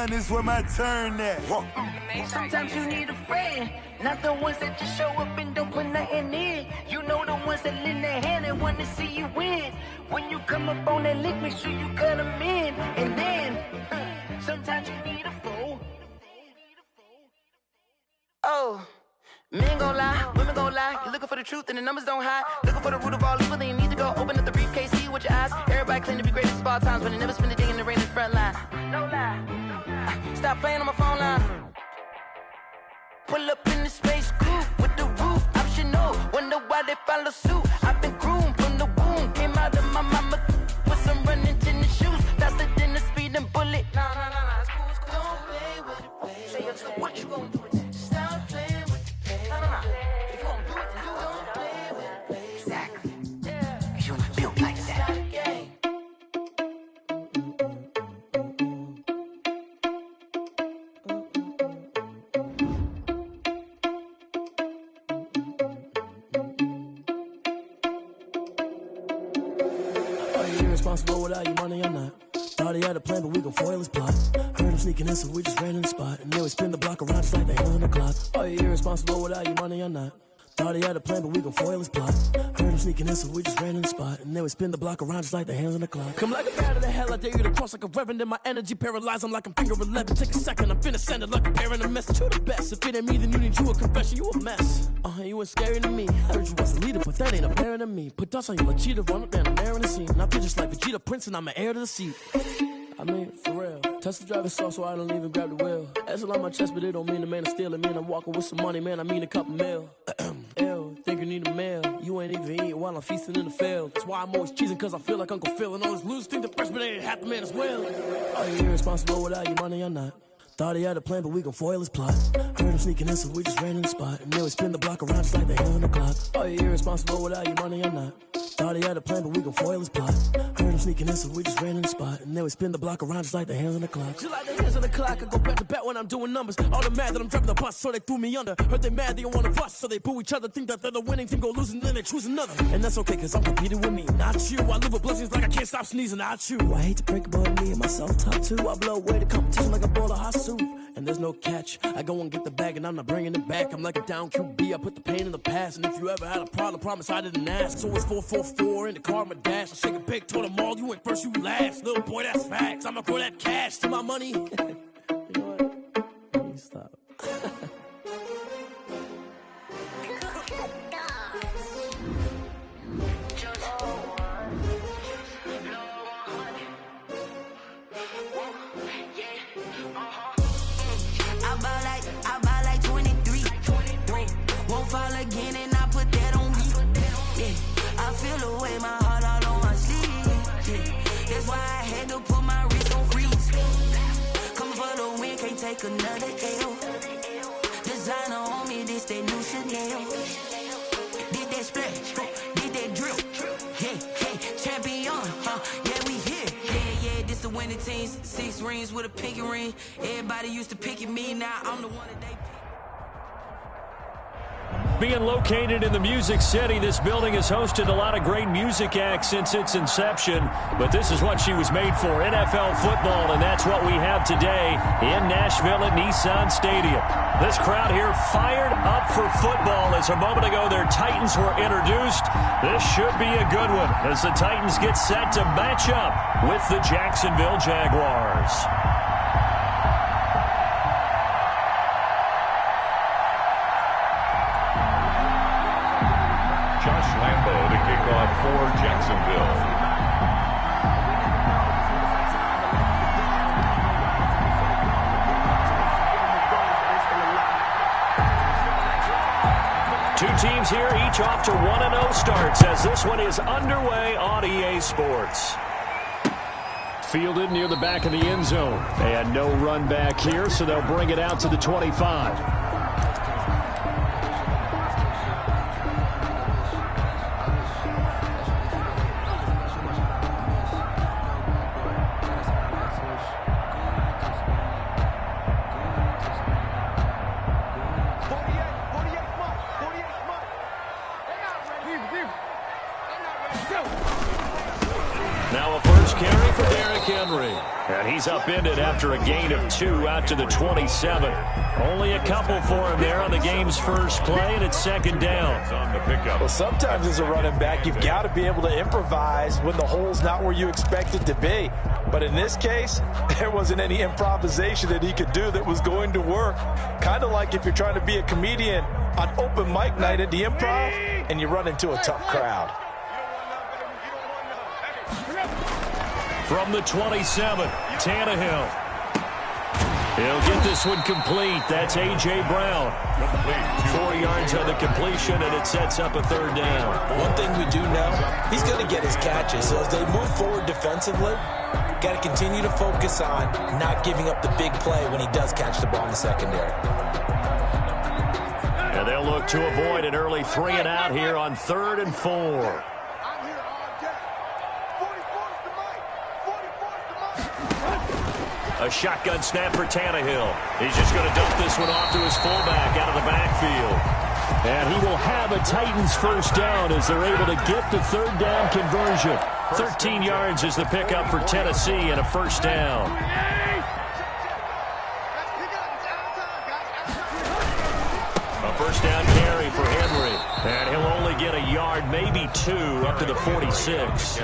mind is where my turn at. Sometimes you need a friend, not the ones that just show up and don't put nothing in. You know the ones that lend their hand and want to see you win. When you come up on that lick, make sure you cut them in. And then, sometimes you need a fool. Oh, men gon' lie, women gon' lie. You're looking for the truth and the numbers don't hide. Looking for the root of all evil, then you need to go open up the briefcase, see with your eyes. Everybody claim to be greatest of all times, but they never spend a day in the rain in the front line. No lie. Stop playing on my phone line. Pull up in the space coupe with the roof optional. Wonder why they follow suit. I've been groomed from the womb. Came out of my mama with some running tennis shoes. Faster than a speeding bullet. Nah, it's cool, it's cool. Don't play with it, baby. So what you gonna do with it? Stop playing with it, baby. Nah. If you gonna do it, then you don't play with it, baby. Exactly. Yeah. Cause you ain't built like that. Responsible without your money or not. Thought he had a plan, but we gon' foil his plot. Heard him sneaking in, so we just ran in the spot. And then we spin the block around just like the hands on the clock. Are you irresponsible without your money or not? Thought he had a plan, but we gon' foil his plot. Heard him sneaking in, so we just ran in the spot. And then we spin the block around just like the hands on the clock. Come like a bat of the hell, I dare you to cross like a reverend. And my energy paralyzed, I'm like I'm finger 11. Take a second, I'm finna send it like a parent a message. You the best, if it ain't me, then you need you a confession. You a mess, you ain't scary to me. I heard you was a leader, but that ain't apparent to me. Put dust on you like cheetah, run up down the air in the scene. And I feel just like Vegeta Prince, and I'm an heir to the seat. I mean, for real. Touch the driver's soft so I don't even grab the wheel. That's on my chest, but it don't mean the man is stealing. Man, I'm walking with some money, man, I mean a couple mil. Ew, think you need a meal. You ain't even eating while I'm feasting in the field. That's why I'm always cheesing, cause I feel like Uncle Phil. And all this losers think the freshman ain't half the man as well. Are you irresponsible without your money or not? Thought he had a plan, but we gon' foil his plot. Heard him sneaking in, so we just ran in the spot. And then we spin the block around just like the hands on the clock. Are you irresponsible without your money or not? Thought he had a plan, but we gon' foil his plot. Heard him sneaking in, so we just ran in the spot. And then we spin the block around just like the hands on the clock. Just like the hands on the clock, I go back to back when I'm doing numbers. All the mad that I'm dropping the bus, so they threw me under. Heard they mad, they don't wanna bust, so they boo each other. Think that they're the winning team, go losing, then they choose another. And that's okay, cause I'm competing with me, not you. I live with blessings like I can't stop sneezing, not you. I hate to break it, but me and myself top two. I blow away the competition like a bowl of hot soup. And there's no catch. I go and get the bag and I'm not bringing it back. I'm like a down QB, I put the pain in the past. And if you ever had a problem, promise I didn't ask. So it's 444 in the car, my dash. I shake a big, told them all, you went first, you last. Little boy, that's facts. I'ma throw that cash to my money. You know what? Let me stop. I buy like 23. Won't fall again and I put that on me. Yeah, I feel away my heart all on my sleeve. Yeah, that's why I had to put my wrist on freeze. Come for the win, can't take another L. Designer on me, this that new Chanel. Did that splash, did that drip. Yeah, champion, yeah, we here. Yeah, this the winning teams. 6 rings with a pinky ring. Everybody used to picking me, now I'm the one that they pick. Being located in the Music City, this building has hosted a lot of great music acts since its inception, but this is what she was made for, NFL football, and that's what we have today in Nashville at Nissan Stadium. This crowd here fired up for football as a moment ago their Titans were introduced. This should be a good one as the Titans get set to match up with the Jacksonville Jaguars. Lambeau to kick off for Jacksonville. Two teams here, each off to 1-0 starts as this one is underway on EA Sports. Fielded near the back of the end zone. And no run back here, so they'll bring it out to the 25. Now a first carry for Derrick Henry. And he's upended after a gain of 2 out to the 27. Only a couple for him there on the game's first play, and it's second down. On the pickup. Well, sometimes as a running back, you've got to be able to improvise when the hole's not where you expect it to be. But in this case, there wasn't any improvisation that he could do that was going to work. Kind of like if you're trying to be a comedian on open mic night at the Improv and you run into a tough crowd. From the 27, Tannehill. He'll get this one complete. That's A.J. Brown. 4 yards on the completion, and it sets up a third down. One thing we do know, he's going to get his catches. So as they move forward defensively, got to continue to focus on not giving up the big play when he does catch the ball in the secondary. And they'll look to avoid an early 3 and out here on 3rd and 4. A shotgun snap for Tannehill. He's just going to dump this one off to his fullback out of the backfield. And he will have a Titans first down as they're able to get the third down conversion. 13 yards is the pickup for Tennessee and a first down. A first down carry for Henry. And he'll only get a yard, maybe 2, up to the 46.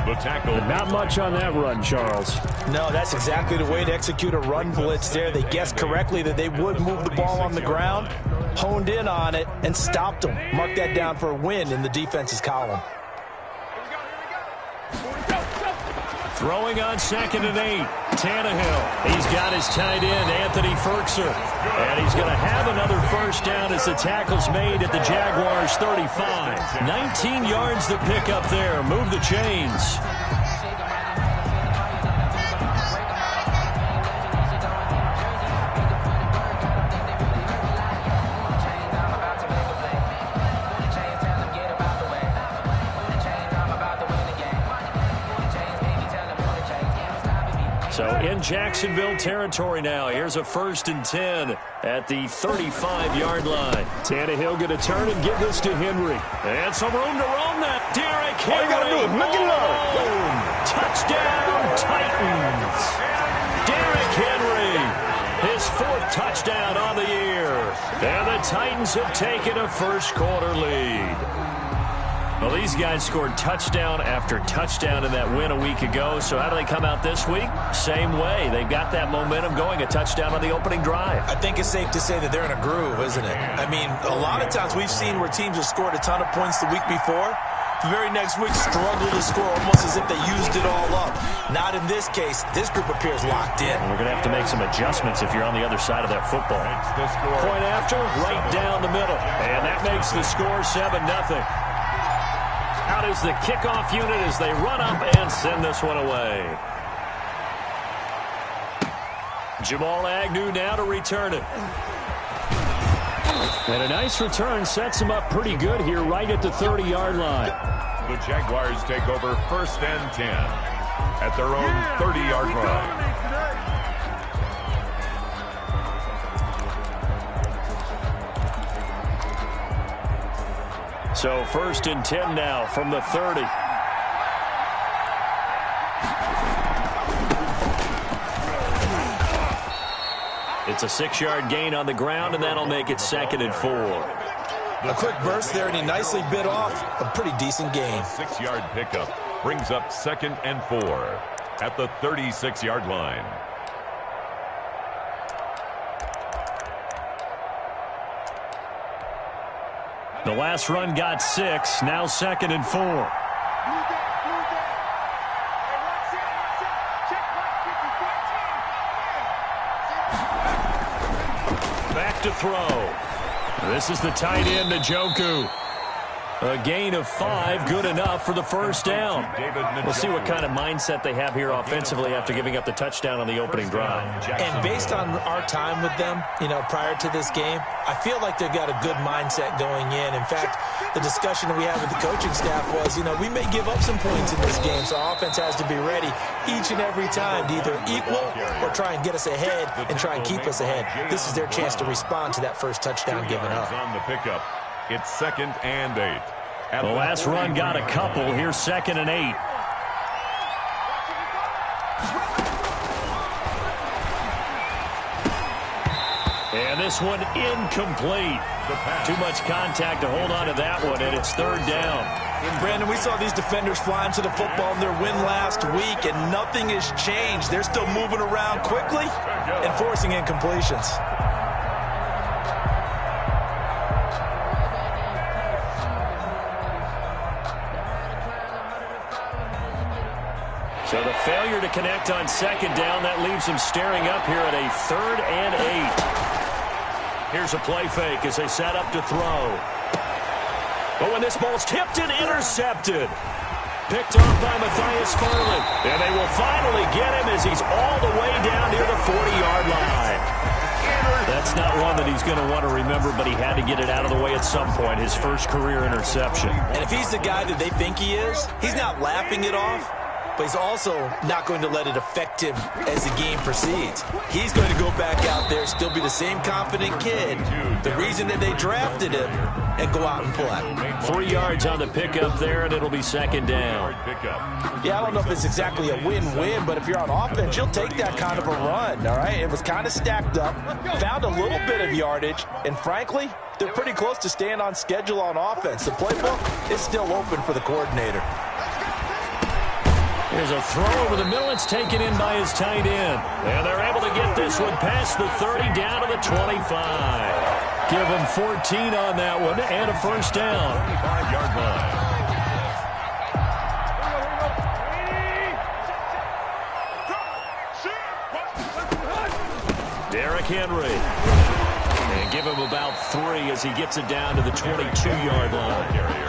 The tackle. Not much on that run, Charles. No, that's exactly the way to execute a run blitz there. They guessed correctly that they would move the ball on the ground, honed in on it, and stopped them. Mark that down for a win in the defense's column. Throwing on 2nd and 8. Tannehill. He's got his tight end, Anthony Ferkser. And he's going to have another first down as the tackle's made at the Jaguars' 35. 19 yards the pick up there. Move the chains. So in Jacksonville territory now. Here's a 1st and 10 at the 35-yard line. Tannehill going to turn and give this to Henry. And some room to roam that. Derrick Henry. All you got to do is make it low. Touchdown, Titans. Derrick Henry. His 4th touchdown on the year. And the Titans have taken a first quarter lead. Well, these guys scored touchdown after touchdown in that win a week ago. So how do they come out this week? Same way. They've got that momentum going, a touchdown on the opening drive. I think it's safe to say that they're in a groove, isn't it? I mean, a lot of times we've seen where teams have scored a ton of points the week before. The very next week struggle to score almost as if they used it all up. Not in this case. This group appears locked in. We're going to have to make some adjustments if you're on the other side of that football. Point after, right down the middle. And that makes the score 7-0. Out is the kickoff unit as they run up and send this one away. Jamal Agnew now to return it. And a nice return sets him up pretty good here right at the 30-yard line. The Jaguars take over 1st and 10 at their own 30-yard line. So 1st and 10 now from the 30. It's a 6-yard gain on the ground, and that'll make it 2nd and 4. A quick burst there, and he nicely bit off a pretty decent gain. 6-yard pickup brings up 2nd and 4 at the 36-yard line. The last run got 6, now 2nd and 4. Back to throw. This is the tight end, Njoku. A gain of 5, good enough for the first down. We'll see what kind of mindset they have here offensively after giving up the touchdown on the opening drive. And based on our time with them, prior to this game, I feel like they've got a good mindset going in. In fact, the discussion that we had with the coaching staff was, we may give up some points in this game, so our offense has to be ready each and every time to either equal or try and get us ahead and try and keep us ahead. This is their chance to respond to that first touchdown given up. On the pickup. It's 2nd and 8. The last run got a couple. Here's 2nd and 8. And this one incomplete. Too much contact to hold on to that one, and it's third down. Brandon, we saw these defenders flying to the football in their win last week, and nothing has changed. They're still moving around quickly and forcing incompletions. So the failure to connect on second down, that leaves him staring up here at a 3rd and 8. Here's a play fake as they set up to throw. Oh, and this ball's tipped and intercepted. Picked off by Matthias Farley. And they will finally get him as he's all the way down near the 40-yard line. That's not one that he's going to want to remember, but he had to get it out of the way at some point, his first career interception. And if he's the guy that they think he is, he's not laughing it off, but he's also not going to let it affect him as the game proceeds. He's going to go back out there, still be the same confident kid, the reason that they drafted him, and go out and play. 3 yards on the pickup there, and it'll be second down. Yeah, I don't know if it's exactly a win-win, but if you're on offense, you'll take that kind of a run, all right? It was kind of stacked up, found a little bit of yardage, and frankly, they're pretty close to staying on schedule on offense. The playbook is still open for the coordinator. Here's a throw over the middle. It's taken in by his tight end. And they're able to get this one past the 30 down to the 25. Give him 14 on that one and a first down. 25-yard line. Derrick Henry. And give him about 3 as he gets it down to the 22-yard line.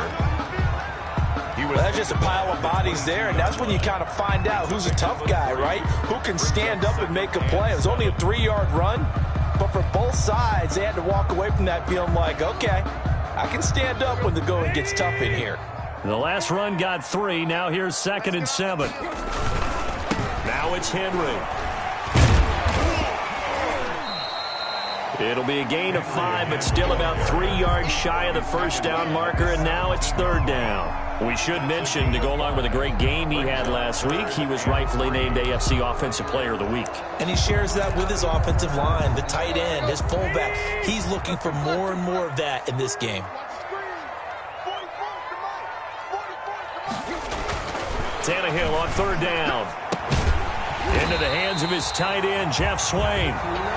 Well, that's just a pile of bodies there, and that's when you kind of find out who's a tough guy, right? Who can stand up and make a play. It was only a 3-yard run, but for both sides, they had to walk away from that feeling like, okay, I can stand up when the going gets tough in here. The last run got 3. Now here's 2nd and 7. Now it's Henry. It'll be a gain of 5, but still about 3 yards shy of the first down marker, and now it's 3rd down. We should mention, to go along with a great game he had last week, he was rightfully named AFC Offensive Player of the Week. And he shares that with his offensive line, the tight end, his fullback. He's looking for more and more of that in this game. Tannehill on 3rd down. Into the hands of his tight end, Jeff Swain.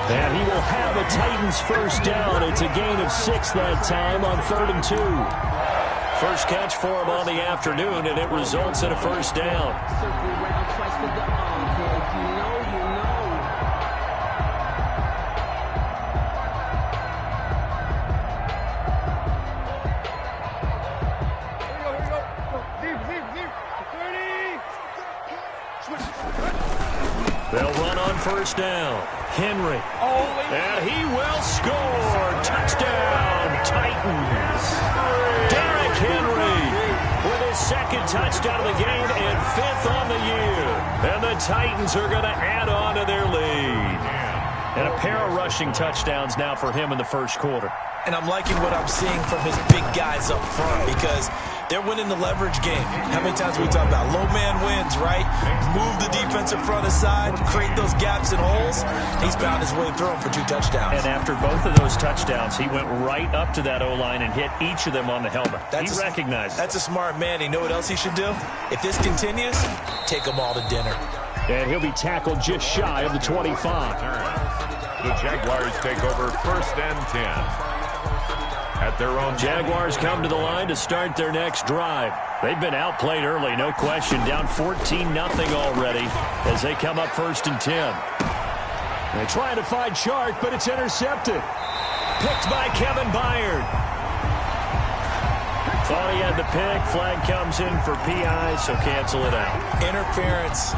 And he will have a Titans first down. It's a gain of 6 that time on 3rd and 2. First catch for him on the afternoon, and it results in a first down. They'll run on first down. Henry. And he will score. Touchdown, Titans. Derrick Henry with his 2nd touchdown of the game and 5th on the year. And the Titans are going to add on to their lead. And a pair of rushing touchdowns now for him in the first quarter. And I'm liking what I'm seeing from his big guys up front because they're winning the leverage game. How many times we talk about low man wins, right? Move the defensive front aside, create those gaps and holes. He's found his way through them for 2 touchdowns. And after both of those touchdowns, he went right up to that O-line and hit each of them on the helmet. He recognized it. That's a smart man. You know what else he should do? If this continues, take them all to dinner. And he'll be tackled just shy of the 25. The Jaguars take over 1st and 10. At their own. Jaguars come to the line to start their next drive. They've been outplayed early, no question. Down 14-0 already as they come up 1st and 10. They're trying to find Chark, but it's intercepted. Picked by Kevin Byard. Thought he had the pick. Flag comes in for PI, so cancel it out. Interference.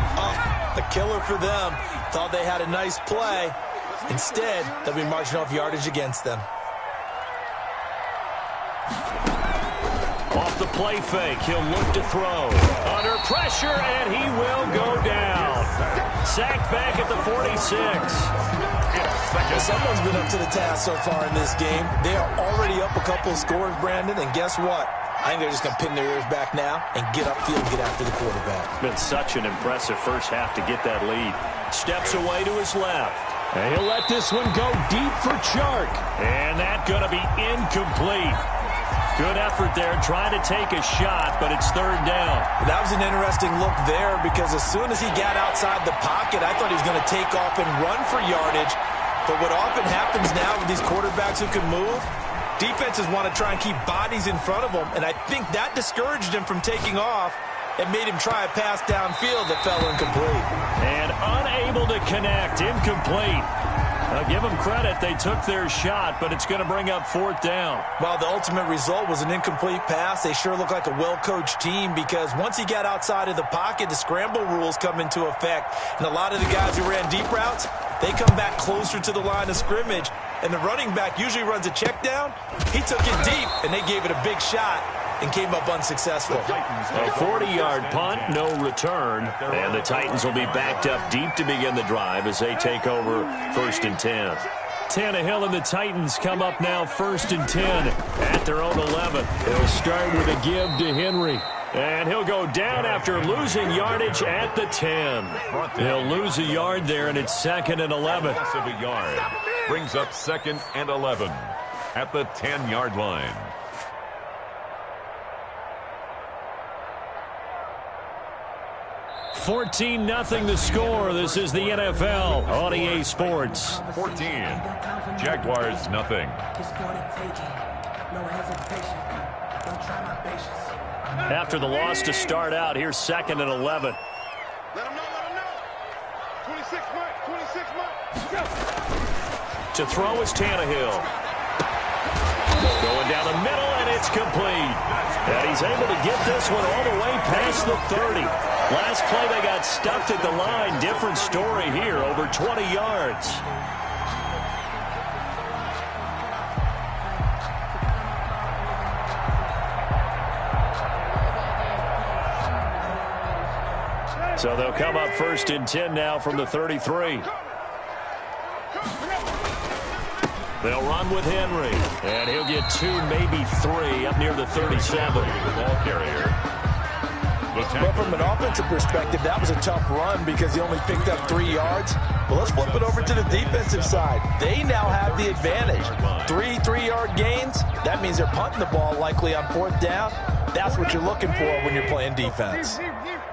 A killer for them. Thought they had a nice play. Instead, they'll be marching off yardage against them. Off the play fake, he'll look to throw. Under pressure, and he will go down. Sacked back at the 46. Someone's been up to the task so far in this game. They are already up a couple of scores, Brandon, and guess what? I think they're just going to pin their ears back now and get upfield and get after the quarterback. Been such an impressive first half to get that lead. Steps away to his left. And he'll let this one go deep for Chark. And that's going to be incomplete. Good effort there, trying to take a shot, but it's third down. That was an interesting look there because as soon as he got outside the pocket, I thought he was going to take off and run for yardage. But what often happens now with these quarterbacks who can move, defenses want to try and keep bodies in front of them, and I think that discouraged him from taking off and made him try a pass downfield that fell incomplete. And unable to connect, incomplete. Give them credit, they took their shot, but it's going to bring up fourth down. Well, the ultimate result was an incomplete pass. They sure look like a well-coached team because once he got outside of the pocket, the scramble rules come into effect. And a lot of the guys who ran deep routes, they come back closer to the line of scrimmage. And the running back usually runs a check down. He took it deep, and they gave it a big shot and came up unsuccessful. A 40-yard punt, no return. And the Titans will be backed up deep to begin the drive as they take over 1st and 10. Tannehill and the Titans come up now 1st and 10 at their own 11. He'll start with a give to Henry. And he'll go down after losing yardage at the 10. He'll lose a yard there, and it's 2nd and 11. Loss of a yard brings up 2nd and 11 at the 10-yard line. 14-0 the score. This is the NFL on EA Sports. 14. Jaguars nothing. After the loss to start out, here's 2nd and 11. Let him know. 26 months. To throw is Tannehill. Going down the middle, and it's complete. And he's able to get this one all the way past the 30. Last play, they got stuffed at the line. Different story here, over 20 yards. So they'll come up 1st and 10 now from the 33. They'll run with Henry, and he'll get 2, maybe 3, up near the 37. The ball carrier. Well, from an offensive perspective, that was a tough run because he only picked up 3 yards. Well, let's flip it over to the defensive side. They now have the advantage. 3 3-yard gains, that means they're punting the ball likely on 4th down. That's what you're looking for when you're playing defense.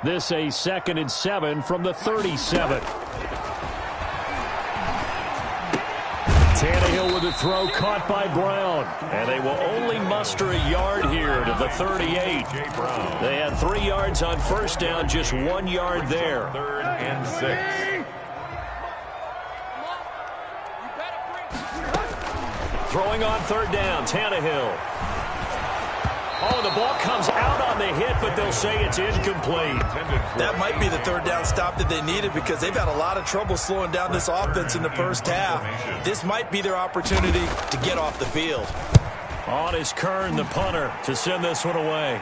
This a 2nd and 7 from the 37. Tannehill with a throw caught by Brown. And they will only muster a yard here to the 38. They had 3 yards on 1st down, just 1 yard there. 3rd and 6. Throwing on 3rd down, Tannehill. Oh, the ball comes out on the hit, but they'll say it's incomplete. That might be the 3rd down stop that they needed because they've had a lot of trouble slowing down this offense in the first half. This might be their opportunity to get off the field. On is Kern, the punter, to send this one away.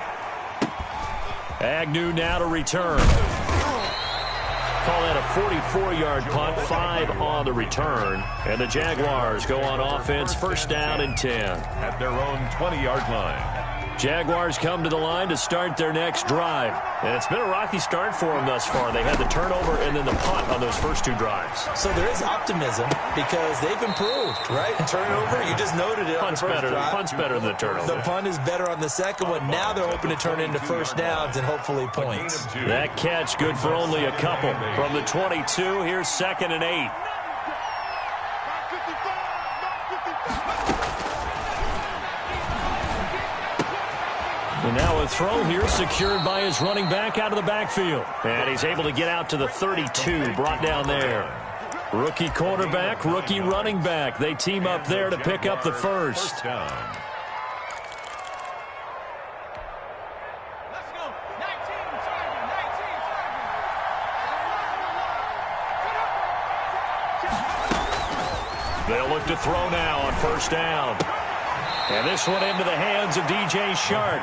Agnew now to return. Call that a 44-yard punt, 5 on the return. And the Jaguars go on offense, 1st down and 10. At their own 20-yard line. Jaguars come to the line to start their next drive. And it's been a rocky start for them thus far. They had the turnover and then the punt on those first 2 drives. So there is optimism because they've improved, right? Turnover, you just noted it. Punt's better than the turnover. The punt is better on the second one. Now they're hoping to turn into 1st downs and hopefully points. That catch good for only a couple. From the 22, here's 2nd and 8. And now a throw here secured by his running back out of the backfield. And he's able to get out to the 32, brought down there. Rookie quarterback, rookie running back. They team up there to pick up the first. They'll look to throw now on 1st down. And this one into the hands of DJ Shark.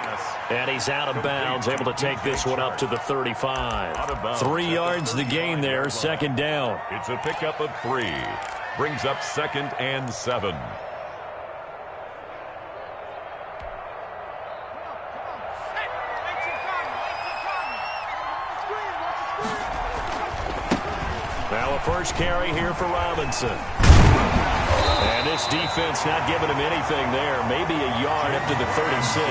And he's out of bounds, able to take this one up to the 35. 3 yards the gain there, 2nd down. It's a pickup of 3. Brings up 2nd and 7. Now a 1st first carry here for Robinson. And this defense not giving him anything there. Maybe a yard up to the 36.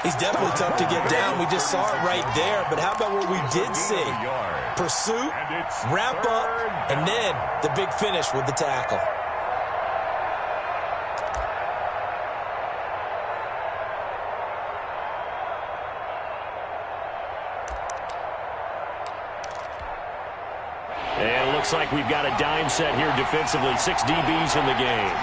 He's definitely tough to get down. We just saw it right there. But how about what we did see? Pursuit, wrap up, and then the big finish with the tackle. And it looks like we've got a dime set here defensively. 6 DBs in the game.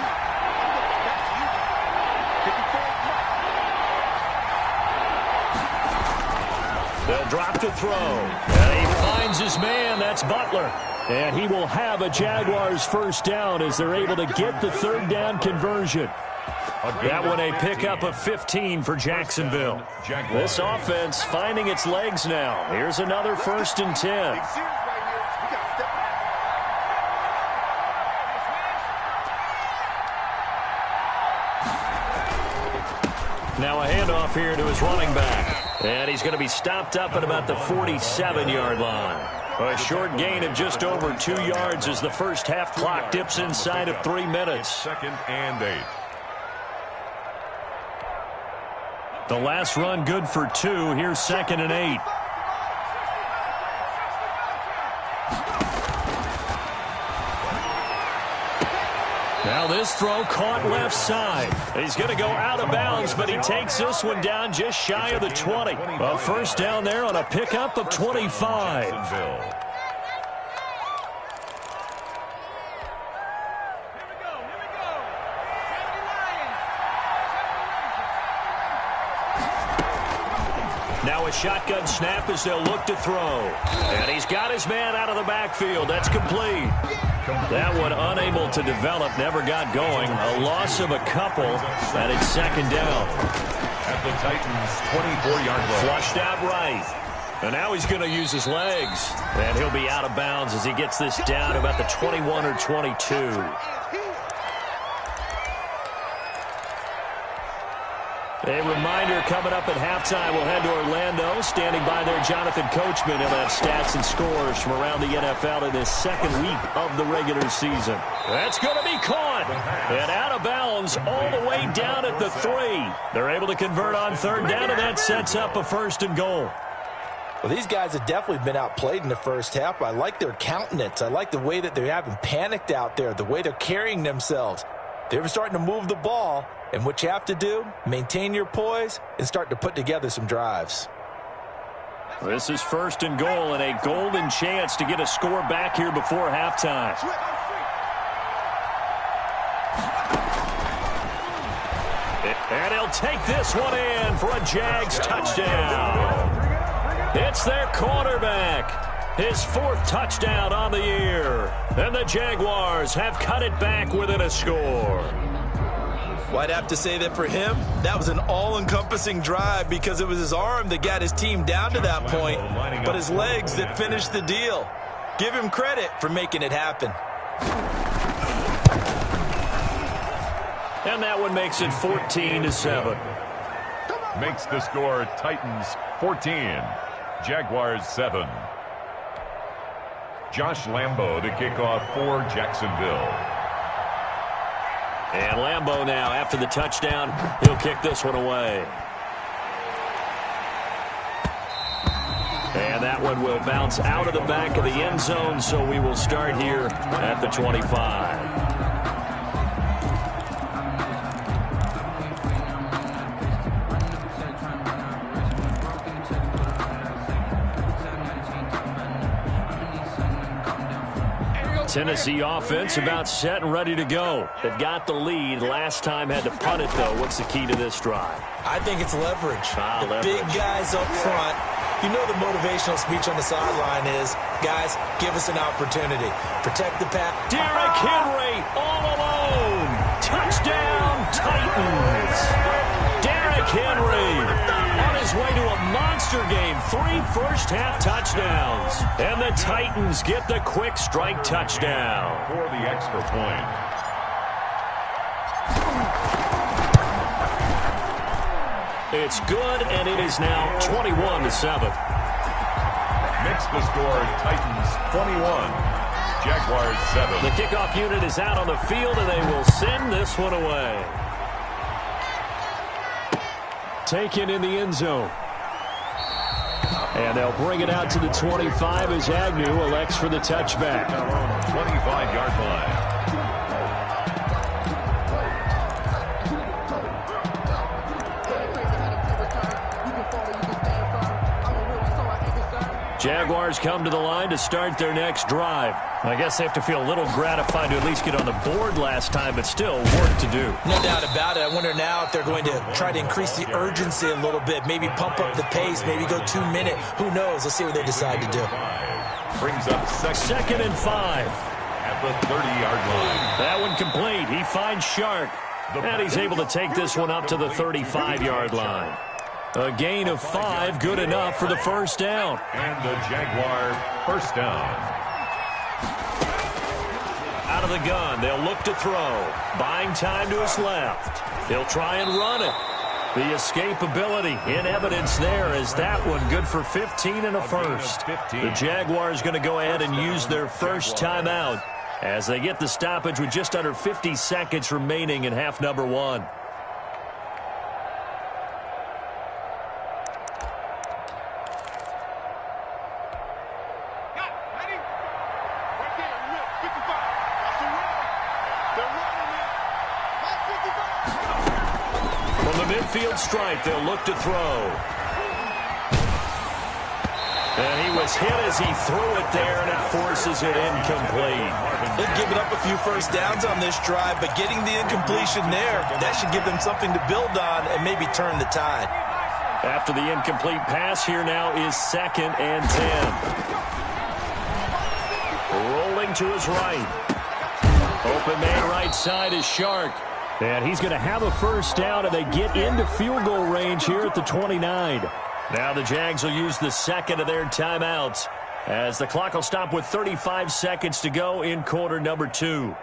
They'll drop to throw. And he finds his man. That's Butler. And he will have a Jaguars first down as they're able to get the third down conversion. That one a pickup of 15 for Jacksonville. This offense finding its legs now. Here's another 1st and 10. Now a handoff here to his running back. And he's going to be stopped up at about the 47-yard line. A short gain of just over 2 yards as the first half clock dips inside of 3 minutes. 2nd and 8. The last run good for 2. Here's 2nd and 8. Now this throw caught left side. He's going to go out of bounds, but he takes this one down just shy of the 20. A first down there on a pickup of 25. Now a shotgun snap as they'll look to throw. And he's got his man out of the backfield. That's complete. That one unable to develop, never got going. A loss of a couple, and it's 2nd down. At the Titans' 24-yard line. Flushed out right. And now he's going to use his legs. And he'll be out of bounds as he gets this down about the 21 or 22. A reminder coming up at halftime. We'll head to Orlando. Standing by there, Jonathan Coachman. He'll have stats and scores from around the NFL in this 2nd week of the regular season. That's going to be caught. And out of bounds all the way down at the 3. They're able to convert on 3rd down, and that sets up a 1st and goal. Well, these guys have definitely been outplayed in the first half. I like their countenance. I like the way that they haven't panicked out there, the way they're carrying themselves. They're starting to move the ball. And what you have to do, maintain your poise and start to put together some drives. This is 1st and goal and a golden chance to get a score back here before halftime. And he'll take this one in for a Jags touchdown. It's their quarterback. His 4th touchdown on the year. And the Jaguars have cut it back within a score. Well, I'd have to say that for him, that was an all-encompassing drive because it was his arm that got his team down to that point, but his legs that finished the deal. Give him credit for making it happen. And that one makes it 14-7. Makes the score Titans 14, Jaguars 7. Josh Lambo to kick off for Jacksonville. And Lambo now, after the touchdown, he'll kick this one away. And that one will bounce out of the back of the end zone, so we will start here at the 25. Tennessee offense about set and ready to go. They've got the lead. Last time had to punt it, though. What's the key to this drive? I think it's leverage. Leverage. Big guys up front. You know the motivational speech on the sideline is, guys, give us an opportunity. Protect the pass. Derrick Henry all alone. Touchdown, Titans. Derrick Henry on his way to a monster game. 3 first-half touchdowns. And the Titans get the quick strike touchdown. For the extra point. It's good, and it is now 21-7. Makes the score Titans 21, Jaguars 7. The kickoff unit is out on the field, and they will send this one away. Taken in the end zone. And they'll bring it out to the 25 as Agnew elects for the touchback. 25-yard line. Jaguars come to the line to start their next drive. I guess they have to feel a little gratified to at least get on the board last time, but still work to do. No doubt about it. I wonder now if they're going to try to increase the urgency a little bit, maybe pump up the pace, maybe go 2 minute. Who knows? Let's see what they decide to do. Brings up second and 5. At the 30-yard line. That one complete. He finds Shark, and he's able to take this one up to the 35-yard line. A gain of 5, good enough for the first down. And the Jaguar first down. Out of the gun, they'll look to throw. Buying time to his left. He'll try and run it. The escapability in evidence there as that one good for 15 and a first. The Jaguars going to go ahead and use their first timeout as they get the stoppage with just under 50 seconds remaining in half number 1. Midfield strike, they'll look to throw. And he was hit as he threw it there, and it forces it incomplete. They've given up a few first downs on this drive, but getting the incompletion there, that should give them something to build on and maybe turn the tide. After the incomplete pass, here now is 2nd and 10. Rolling to his right. Open man right side is Shark. And he's going to have a first down, and they get into field goal range here at the 29. Now the Jags will use the second of their timeouts as the clock will stop with 35 seconds to go in quarter number 2.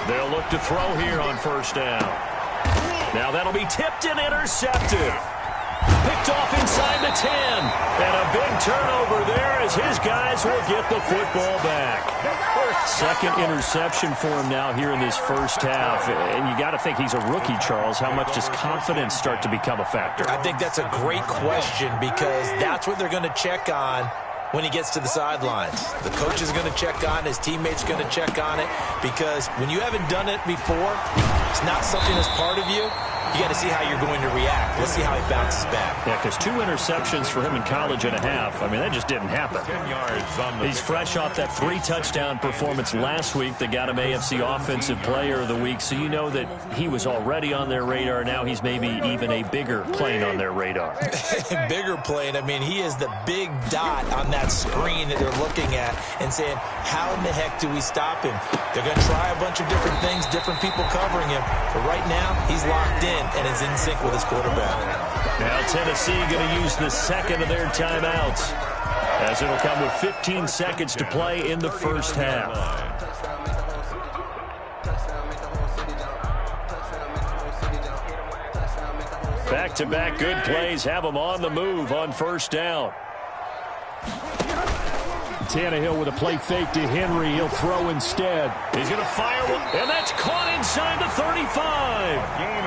They'll look to throw here on first down. Now that'll be tipped and intercepted. Picked off inside the 10. And a big turnover there as his guys will get the football back. Second interception for him now here in this first half. And you got to think he's a rookie, Charles. How much does confidence start to become a factor? I think that's a great question because that's what they're going to check on when he gets to the sidelines. The coach is going to check on, his teammates going to check on it, because when you haven't done it before, it's not something that's part of you. You got to see how you're going to react. Let's see how he bounces back. Yeah, because 2 interceptions for him in college and a half. I mean, that just didn't happen. 10 yards on the He's fresh off that 3-touchdown performance last week that got him AFC Offensive Player of the Week. So you know that he was already on their radar. Now he's maybe even a bigger plane on their radar. Bigger plane. I mean, he is the big dot on that screen that they're looking at and saying, how in the heck do we stop him? They're going to try a bunch of different things, different people covering him. But right now, he's locked in and is in sync with his quarterback. Now Tennessee going to use the second of their timeouts as it'll come with 15 seconds to play in the first half. Back-to-back good plays have them on the move on first down. Tannehill with a play fake to Henry. He'll throw instead. He's going to fire one, and that's caught inside the 35.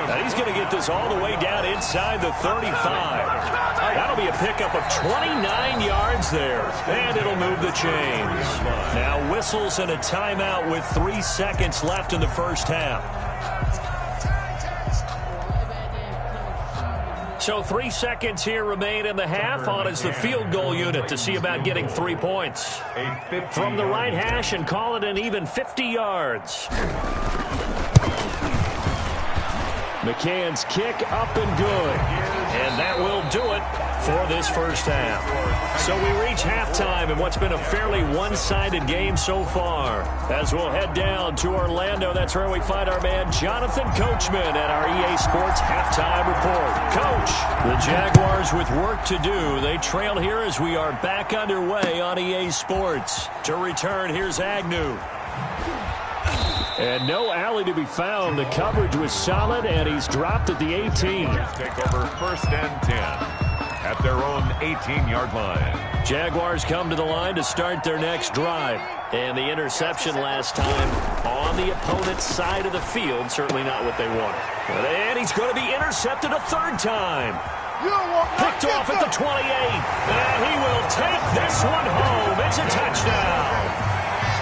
Now he's going to get this all the way down inside the 35. That'll be a pickup of 29 yards there, and it'll move the chains. Now whistles and a timeout with 3 seconds left in the first half. So 3 seconds here remain in the half. On is the field goal unit to see about getting 3 points. From the right hash and call it an even 50 yards. McCann's kick up and good. And that will do it for this first half. So we reach halftime in what's been a fairly one-sided game so far. As we'll head down to Orlando, that's where we find our man Jonathan Coachman at our EA Sports Halftime Report. Coach, the Jaguars with work to do. They trail here as we are back underway on EA Sports. To return, here's Agnew. And no alley to be found. The coverage was solid, and he's dropped at the 18. Take over 1st and 10 at their own 18-yard line. Jaguars come to the line to start their next drive. And the interception last time on the opponent's side of the field, certainly not what they wanted. And he's going to be intercepted a third time. Picked off at the 28. And he will take this one home. It's a touchdown.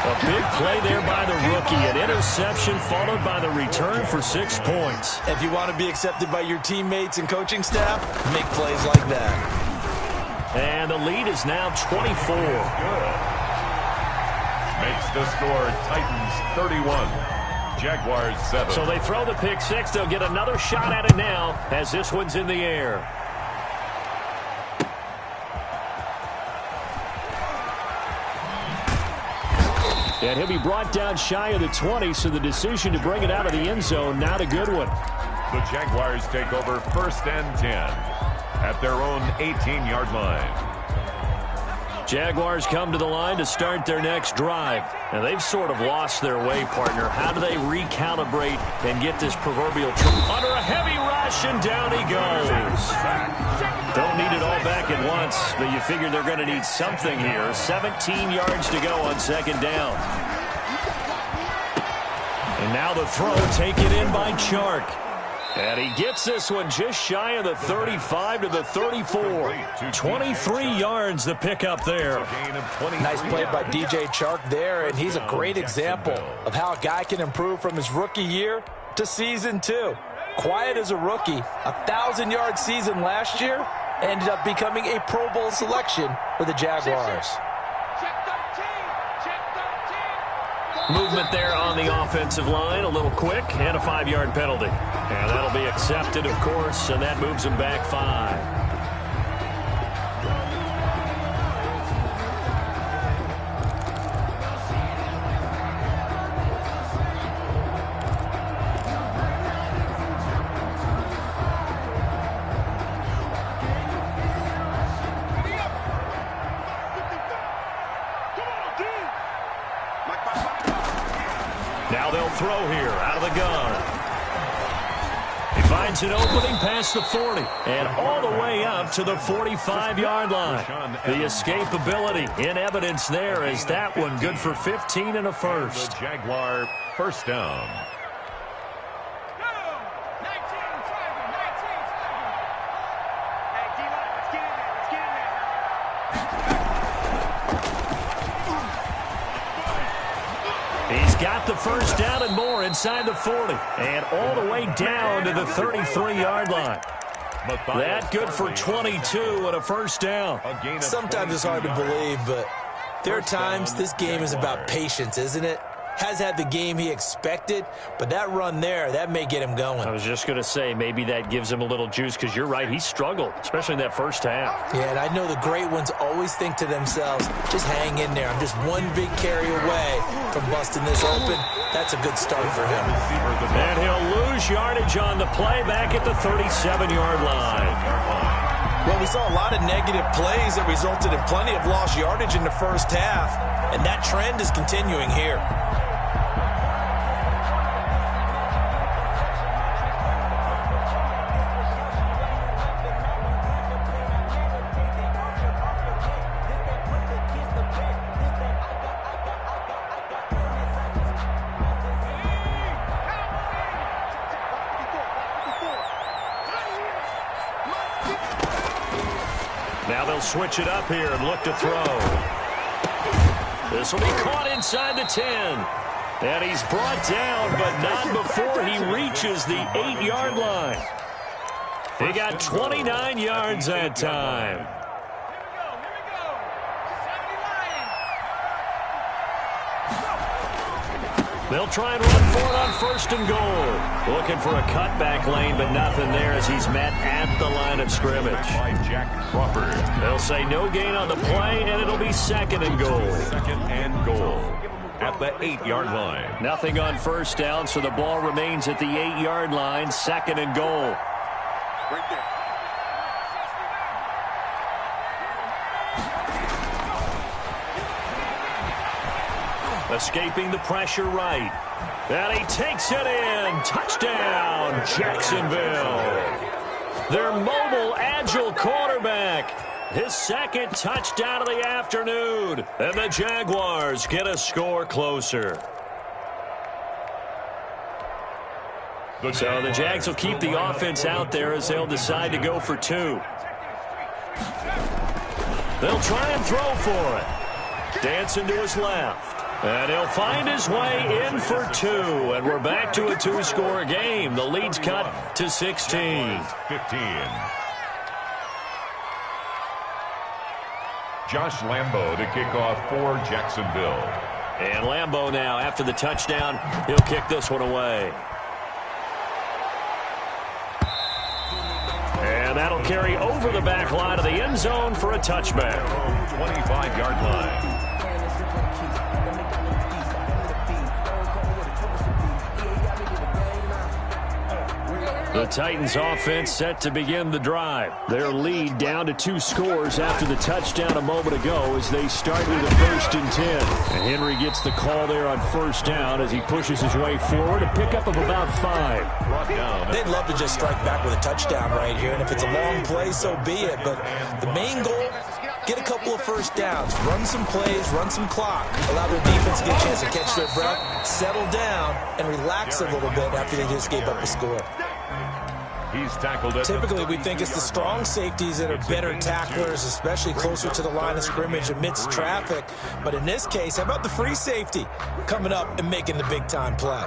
A big play there by the rookie. An interception followed by the return for 6 points. If you want to be accepted by your teammates and coaching staff, make plays like that. And the lead is now 24. Good. Makes the score Titans 31. Jaguars 7. So they throw the pick six. They'll get another shot at it now as this one's in the air. And he'll be brought down shy of the 20, so the decision to bring it out of the end zone, not a good one. The Jaguars take over 1st and 10 at their own 18-yard line. Jaguars come to the line to start their next drive. And they've sort of lost their way, partner. How do they recalibrate and get this proverbial under a heavy rush, and down he goes. Don't need it all back at once, but you figure they're going to need something here. 17 yards to go on 2nd down. And now the throw taken in by Chark. And he gets this one just shy of the 35 to the 34. 23 yards the pickup there. Nice play by DJ Chark there, and he's a great example of how a guy can improve from his rookie year to season 2. Quiet as a rookie, 1,000-yard season last year, ended up becoming a Pro Bowl selection for the Jaguars. Movement there on the offensive line, a little quick, and a 5-yard penalty. And that'll be accepted, of course, and that moves him back 5. Now they'll throw here out of the gun. He finds an opening past the 40 and all the way up to the 45-yard line. The escapability in evidence there as that one good for 15 and a first. The Jaguar 1st down. He's got the first down and more inside the 40 and all the way down to the 33-yard line. That good for 22 and a first down. Sometimes it's hard to believe, but there are times this game is about patience, isn't it? Has had the game he expected, but that run there, that may get him going. I was just going to say, maybe that gives him a little juice, because you're right, he struggled, especially in that first half. Yeah, and I know the great ones always think to themselves, just hang in there. I'm just one big carry away from busting this open. That's a good start for him. And he'll lose yardage on the play back at the 37-yard line. Well, we saw a lot of negative plays that resulted in plenty of lost yardage in the first half, and that trend is continuing here. Now they'll switch it up here and look to throw. This will be caught inside the 10. And he's brought down, but not before he reaches the 8-yard line. He got 29 yards that time. They'll try and run for it on 1st and goal. Looking for a cutback lane, but nothing there as he's met at the line of scrimmage. By Jack Crawford. They'll say no gain on the play, and it'll be 2nd and goal. 2nd and goal at the 8-yard line. Nothing on 1st down, so the ball remains at the 8-yard line. 2nd and goal. Right there. Escaping the pressure right. And he takes it in. Touchdown, Jacksonville. Their mobile, agile quarterback. His 2nd touchdown of the afternoon. And the Jaguars get a score closer. So the Jags will keep the offense out there as they'll decide to go for 2. They'll try and throw for it. Dancing to his left. And he'll find his way in for 2. And we're back to a 2-score game. The lead's cut to 16. 15. Josh Lambo to kick off for Jacksonville. And Lambo now, after the touchdown, he'll kick this one away. And that'll carry over the back line of the end zone for a touchback. 25-yard line. The Titans offense set to begin the drive. Their lead down to 2 scores after the touchdown a moment ago as they start with a 1st and 10. And Henry gets the call there on 1st down as he pushes his way forward, a pickup of about 5. They'd love to just strike back with a touchdown right here, and if it's a long play, so be it. But the main goal, get a couple of 1st downs, run some plays, run some clock, allow their defense to get a chance to catch their breath, settle down, and relax a little bit after they just gave up a score. He's tackled it. Typically, we think it's the strong safeties that are better tacklers, especially closer to the line of scrimmage amidst traffic. But in this case, how about the free safety coming up and making the big-time play?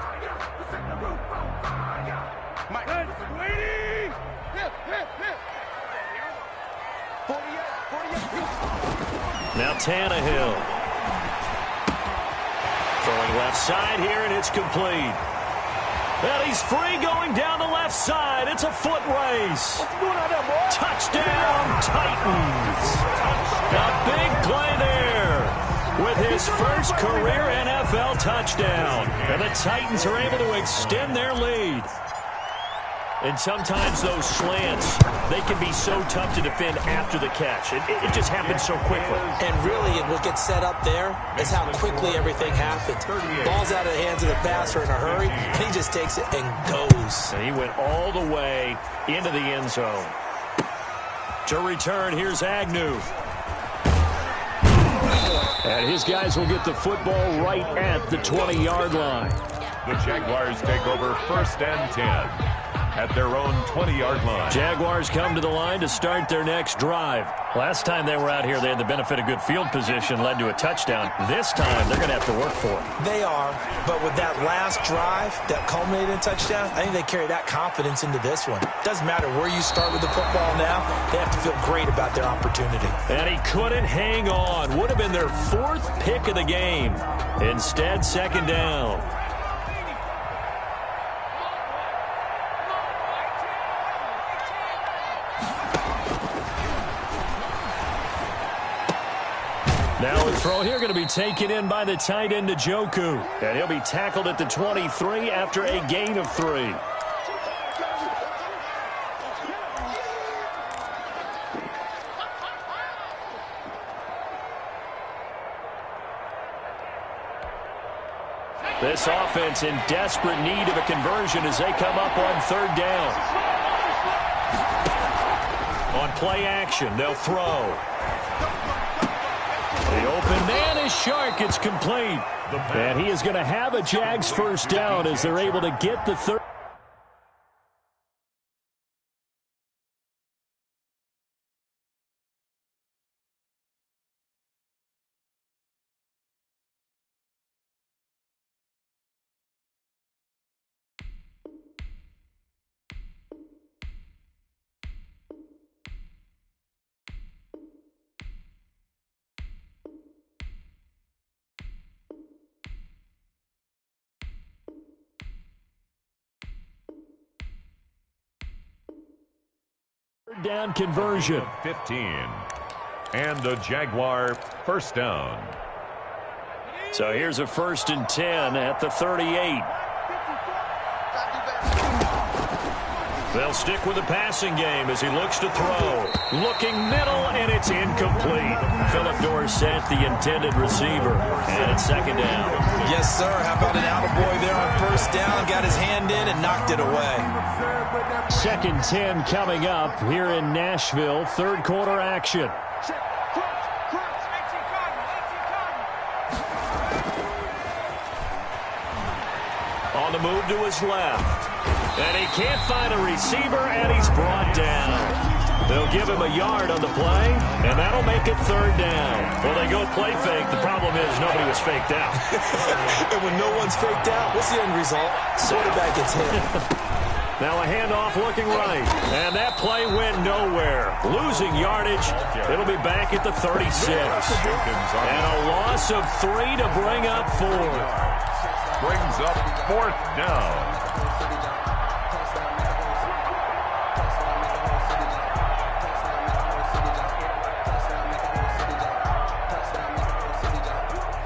Now Tannehill. Throwing left side here, and it's complete. And he's free going down the left side. It's a foot race. Touchdown, Titans. A big play there with his first career NFL touchdown. And the Titans are able to extend their lead. And sometimes those slants, they can be so tough to defend after the catch. It just happens so quickly. And really, what gets set up there is how quickly everything happens. Ball's out of the hands of the passer in a hurry, and he just takes it and goes. And he went all the way into the end zone. To return, here's Agnew. And his guys will get the football right at the 20-yard line. The Jaguars take over 1st and 10. At their own 20-yard line. Jaguars come to the line to start their next drive. Last time they were out here, they had the benefit of good field position, led to a touchdown. This time, they're going to have to work for it. They are, but with that last drive that culminated in a touchdown, I think they carry that confidence into this one. Doesn't matter where you start with the football now, they have to feel great about their opportunity. And he couldn't hang on. Would have been their 4th pick of the game. Instead, 2nd down. Now the throw here going to be taken in by the tight end Njoku. And he'll be tackled at the 23 after a gain of 3. This offense in desperate need of a conversion as they come up on 3rd down. On play action, they'll throw. The open man is Shark. It's complete. And he is going to have a Jags 1st down as they're able to get the 3rd. Down conversion. 15. And the Jaguar first down. So here's a 1st and 10 at the 38. They'll stick with the passing game as he looks to throw. Looking middle, and it's incomplete. Philip Dorsett, the intended receiver. And it's 2nd down. Yes, sir. How about an attaboy there on 1st down? Got his hand in and knocked it away. 2nd 10 coming up here in Nashville. 3rd quarter action. On the move to his left. And he can't find a receiver, and he's brought down. They'll give him a yard on the play, and that'll make it 3rd down. Well, they go play fake. The problem is nobody was faked out. And when no one's faked out, what's the end result? Quarterback gets hit. Now a handoff looking right. And that play went nowhere. Losing yardage. It'll be back at the 36. And a loss of 3 to bring up 4th. Brings up 4th down.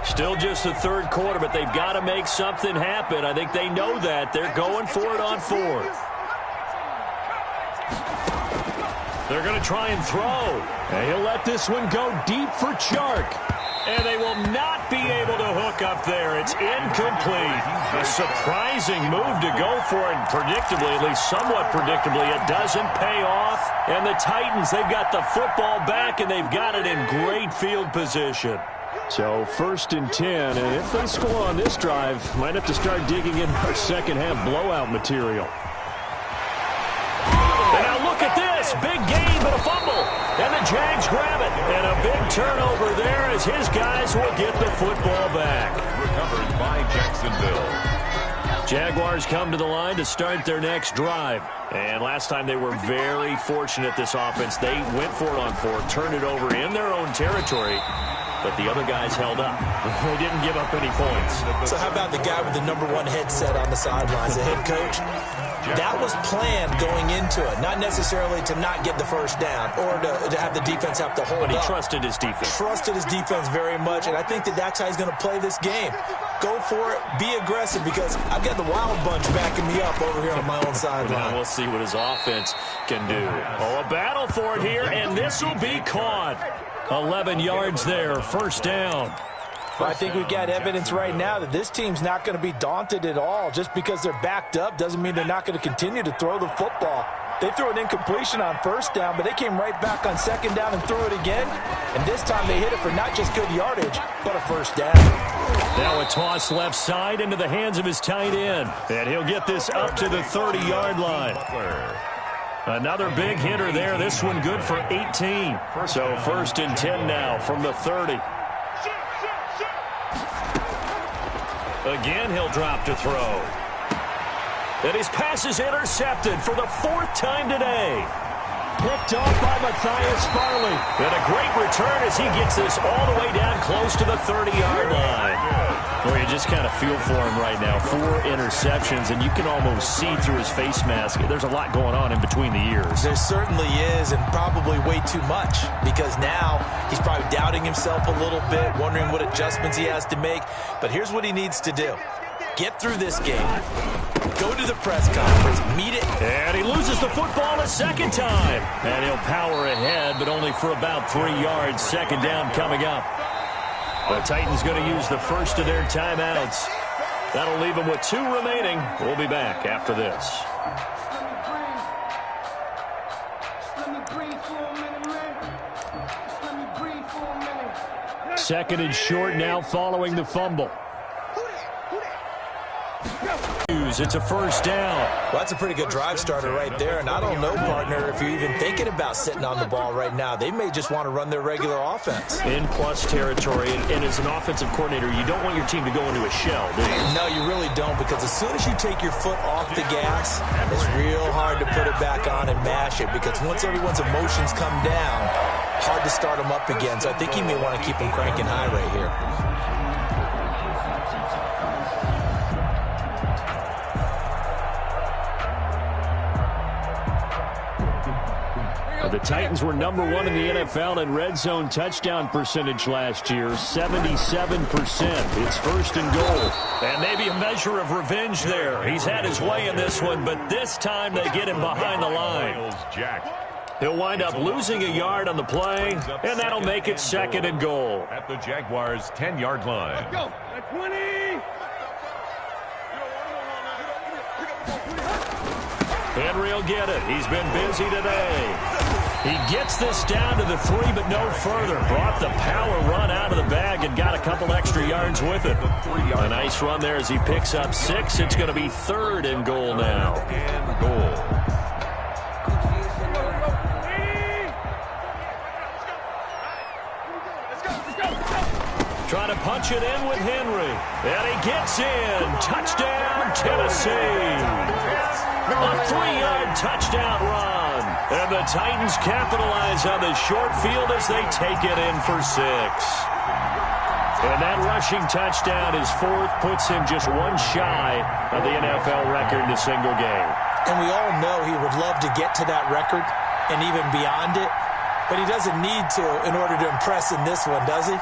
Still just the 3rd quarter, but they've got to make something happen. I think they know that. They're going for it on 4th. They're going to try and throw. And he'll let this one go deep for Chark. And they will not be able to hook up there. It's incomplete. A surprising move to go for it. Predictably, at least somewhat predictably, it doesn't pay off. And the Titans, they've got the football back, and they've got it in great field position. So 1st and 10, and if they score on this drive, might have to start digging in our second-half blowout material. And now look at this. Big gain, but a fumble. And the Jags grab it. And a big turnover there as his guys will get the football back. Recovered by Jacksonville. Jaguars come to the line to start their next drive. And last time they were very fortunate, this offense. They went for it on 4, turned it over in their own territory. But the other guys held up. They didn't give up any points. So how about the guy with the #1 headset on the sidelines, the head coach? That was planned going into it. Not necessarily to not get the 1st down or to have the defense have to hold up. But he trusted his defense. Trusted his defense very much, and I think that's how he's going to play this game. Go for it. Be aggressive, because I've got the wild bunch backing me up over here on my own sideline. Now we'll see what his offense can do. Oh, a battle for it here, and this will be caught. 11 yards there, 1st down. Well, I think we've got evidence right now that this team's not going to be daunted at all. Just because they're backed up doesn't mean they're not going to continue to throw the football. They threw an incompletion on 1st down, but they came right back on 2nd down and threw it again. And this time they hit it for not just good yardage, but a 1st down. Now a toss left side into the hands of his tight end. And he'll get this up to the 30-yard line. Another big hitter there. This one good for 18. So 1st and 10 now from the 30. Again, he'll drop to throw. And his pass is intercepted for the 4th time today. Picked off by Matthias Farley. And a great return as he gets this all the way down close to the 30-yard line. Well, you just kind of feel for him right now. 4 interceptions, and you can almost see through his face mask. There's a lot going on in between the ears. There certainly is, and probably way too much, because now he's probably doubting himself a little bit, wondering what adjustments he has to make. But here's what he needs to do. Get through this game. Go to the press conference. Meet it. And he loses the football a 2nd time. And he'll power ahead, but only for about 3 yards. 2nd down coming up. The Titans going to use the first of their timeouts. That'll leave them with 2 remaining. We'll be back after this. 2nd and short now following the fumble. It's a 1st down. Well, that's a pretty good drive starter right there. And I don't know, partner, if you're even thinking about sitting on the ball right now. They may just want to run their regular offense. In plus territory. And as an offensive coordinator, you don't want your team to go into a shell, do you? No, you really don't, because as soon as you take your foot off the gas, it's real hard to put it back on and mash it, because once everyone's emotions come down, hard to start them up again. So I think you may want to keep them cranking high right here. The Titans were number 1 in the NFL in red zone touchdown percentage last year, 77%. It's first and goal. And maybe a measure of revenge there. He's had his way in this one, but this time they get him behind the line. He'll wind up losing a yard on the play, and that'll make it second and goal. At the Jaguars' 10-yard line. Let's go. At 20. Henry will get it. He's been busy today. He gets this down to the 3, but no further. Brought the power run out of the bag and got a couple extra yards with it. A nice run there as he picks up 6. It's going to be third and goal now. And goal. Trying to punch it in with Henry. And he gets in. Touchdown, Tennessee. A 3-yard touchdown run. And the Titans capitalize on the short field as they take it in for 6. And that rushing touchdown, his 4th, puts him just 1 shy of the NFL record in a single game. And we all know he would love to get to that record and even beyond it. But he doesn't need to in order to impress in this one, does he?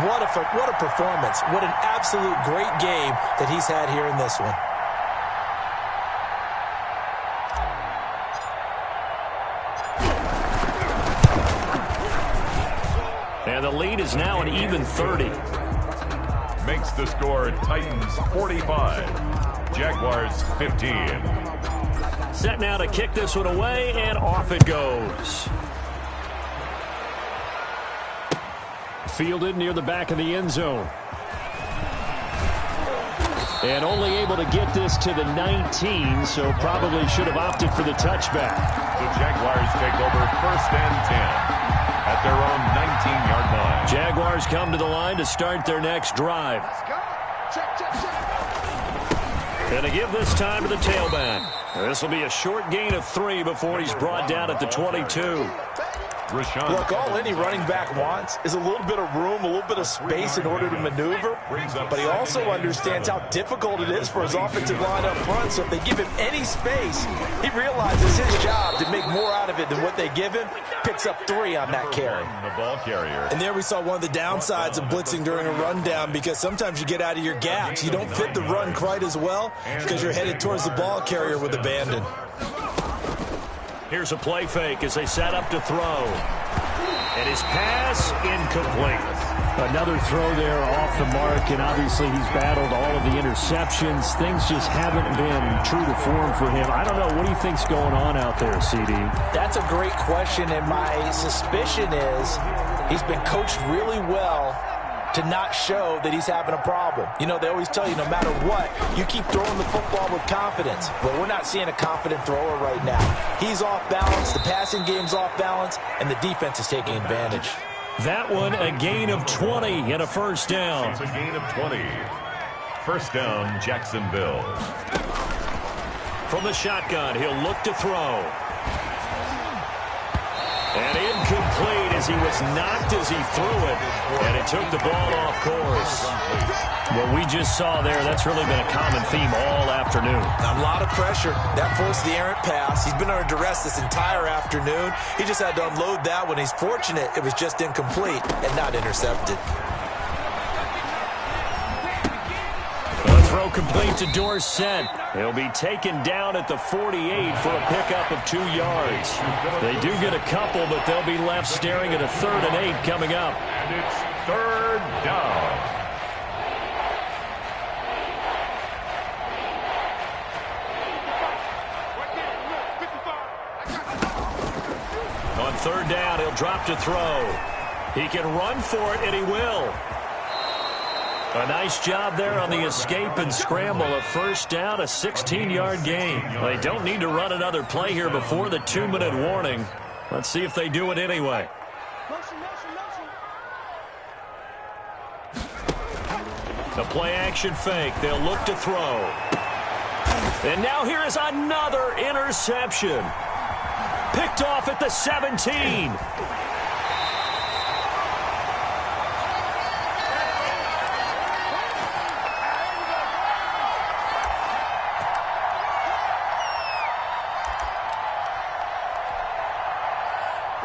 What a performance. What an absolute great game that he's had here in this one. And the lead is now an even 30. Makes the score Titans 45, Jaguars 15. Set now to kick this one away, and off it goes. Fielded near the back of the end zone. And only able to get this to the 19, so probably should have opted for the touchback. The Jaguars take over first and 10 at their own 19-yard line. Jaguars come to the line to start their next drive. And to give this time to the tailback. This will be a short gain of 3 before he's brought down at the 22. Look, all any running back wants is a little bit of room, a little bit of space in order to maneuver. But he also understands how difficult it is for his offensive line up front. So if they give him any space, he realizes his job to make more out of it than what they give him. Picks up 3 on that carry. The ball carrier. And there we saw one of the downsides of blitzing during a rundown, because sometimes you get out of your gaps. You don't fit the run quite as well because you're headed towards the ball carrier with abandon. Here's a play fake as they set up to throw. And his pass incomplete. Another throw there off the mark, and obviously he's battled all of the interceptions. Things just haven't been true to form for him. I don't know. What do you think's going on out there, CD? That's a great question, and my suspicion is he's been coached really well to not show that he's having a problem. You know, they always tell you no matter what, you keep throwing the football with confidence. Well, we're not seeing a confident thrower right now. He's off balance, the passing game's off balance, and the defense is taking advantage. That one, a gain of 20 and a first down. It's a gain of 20. First down, Jacksonville. From the shotgun, he'll look to throw. And incomplete as he was knocked as he threw it. And it took the ball off course. What we just saw there, that's really been a common theme all afternoon. A lot of pressure. That forced the errant pass. He's been under duress this entire afternoon. He just had to unload that one. He's fortunate it was just incomplete and not intercepted. Throw complete to Dorsett. He'll be taken down at the 48 for a pickup of 2 yards. They do get a couple, but they'll be left staring at a 3rd and 8 coming up. And it's 3rd down. On 3rd down, he'll drop to throw. He can run for it, and he will. A nice job there on the escape and scramble. A first down, a 16-yard gain. They don't need to run another play here before the 2-minute warning. Let's see if they do it anyway. The play action fake. They'll look to throw. And now here is another interception. Picked off at the 17.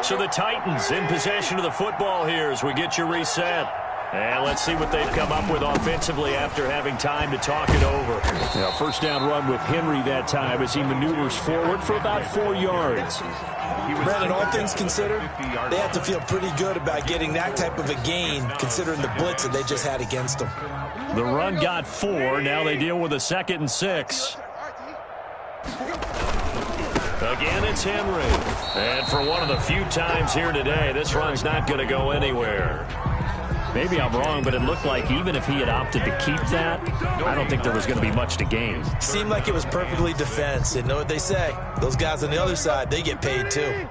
So the Titans in possession of the football here as we get you reset. And let's see what they've come up with offensively after having time to talk it over. Now, first down run with Henry that time as he maneuvers forward for about 4 yards. Brandon, all things considered, they have to feel pretty good about getting that type of a gain considering the blitz that they just had against them. The run got 4. Now they deal with a 2nd and 6. Again, it's Henry. And for one of the few times here today, this run's not going to go anywhere. Maybe I'm wrong, but it looked like even if he had opted to keep that, I don't think there was going to be much to gain. Seemed like it was perfectly defense. And know what they say? Those guys on the other side, they get paid too.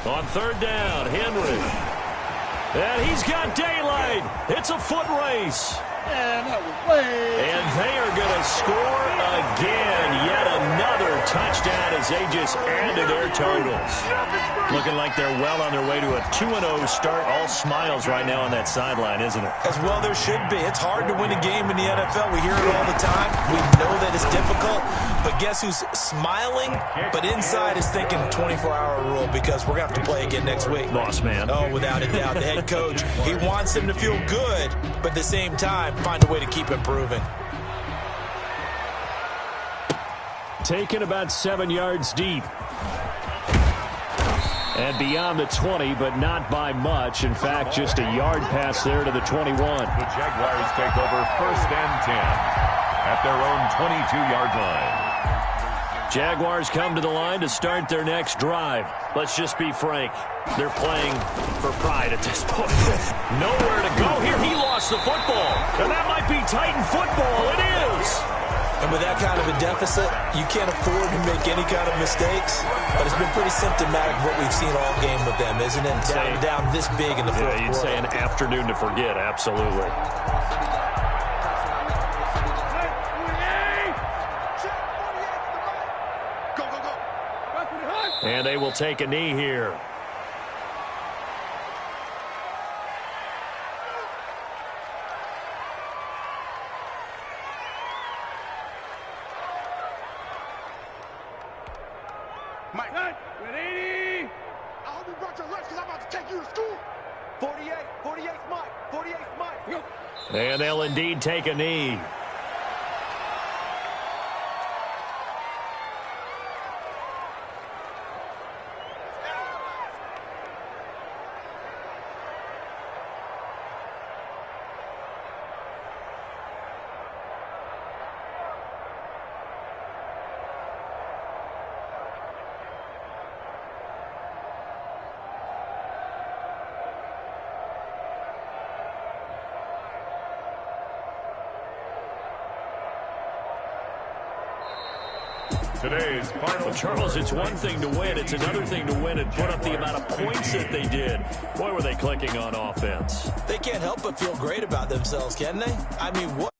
On 3rd down, Henry. And he's got daylight. It's a foot race. And they are going to score again. Yet another touchdown as they just add to their totals. Looking like they're well on their way to a 2-0 start. All smiles right now on that sideline, isn't it? As well there should be. It's hard to win a game in the NFL. We hear it all the time. We know that it's difficult. But guess who's smiling? But inside is thinking 24-hour rule because we're going to have to play again next week. Boss man. Oh, without a doubt. The head coach, he wants them to feel good, but at the same time, find a way to keep improving. Taken about 7 yards deep. And beyond the 20, but not by much. In fact, just a yard pass there to the 21. The Jaguars take over 1st and 10 at their own 22-yard line. Jaguars come to the line to start their next drive. Let's just be frank. They're playing for pride at this point. Nowhere to go here. He lost the football. And that might be Titan football. It is. And with that kind of a deficit, you can't afford to make any kind of mistakes. But it's been pretty symptomatic of what we've seen all game with them, isn't it? Down this big in the fourth quarter. You'd say an afternoon to forget. Absolutely. And they will take a knee here. Mike, with 80. I hope you brought your lunch because I'm about to take you to school. 48's Mike. 48's Mike. And they'll indeed take a knee. Today's final. Well, Charles, it's one thing to win. It's another thing to win and put up the amount of points that they did. Boy, were they clicking on offense. They can't help but feel great about themselves, can they? I mean, what?